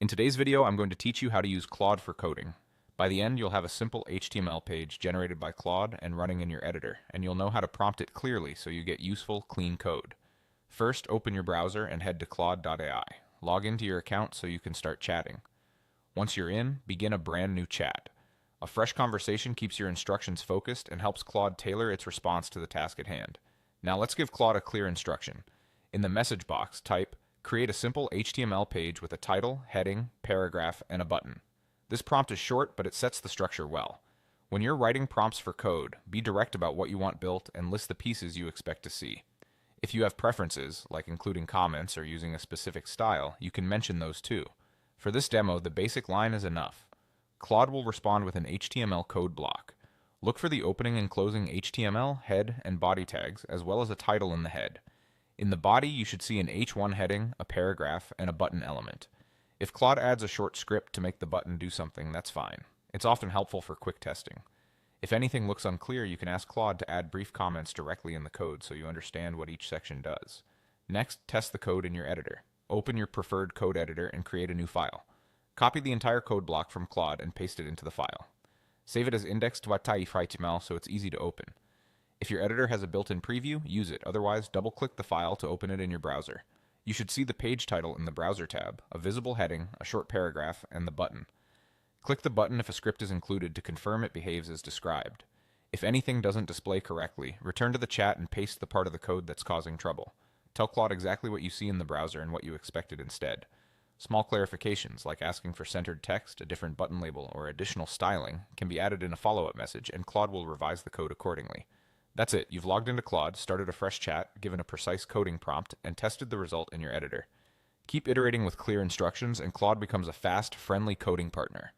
In today's video, I'm going to teach you how to use Claude for coding. By the end, you'll have a simple HTML page generated by Claude and running in your editor, and you'll know how to prompt it clearly so you get useful, clean code. First, open your browser and head to claude.ai. Log into your account so you can start chatting. Once you're in, begin a brand new chat. A fresh conversation keeps your instructions focused and helps Claude tailor its response to the task at hand. Now let's give Claude a clear instruction. In the message box, type, "Create a simple HTML page with a title, heading, paragraph, and a button." This prompt is short, but it sets the structure well. When you're writing prompts for code, be direct about what you want built and list the pieces you expect to see. If you have preferences, like including comments or using a specific style, you can mention those too. For this demo, the basic line is enough. Claude will respond with an HTML code block. Look for the opening and closing HTML, head, and body tags, as well as a title in the head. In the body, you should see an H1 heading, a paragraph, and a button element. If Claude adds a short script to make the button do something, that's fine. It's often helpful for quick testing. If anything looks unclear, you can ask Claude to add brief comments directly in the code so you understand what each section does. Next, test the code in your editor. Open your preferred code editor and create a new file. Copy the entire code block from Claude and paste it into the file. Save it as index.html so it's easy to open. If your editor has a built-in preview, use it. Otherwise, double-click the file to open it in your browser. You should see the page title in the Browser tab, a visible heading, a short paragraph, and the button. Click the button if a script is included to confirm it behaves as described. If anything doesn't display correctly, return to the chat and paste the part of the code that's causing trouble. Tell Claude exactly what you see in the browser and what you expected instead. Small clarifications, like asking for centered text, a different button label, or additional styling, can be added in a follow-up message, and Claude will revise the code accordingly. That's it. You've logged into Claude, started a fresh chat, given a precise coding prompt, and tested the result in your editor. Keep iterating with clear instructions, and Claude becomes a fast, friendly coding partner.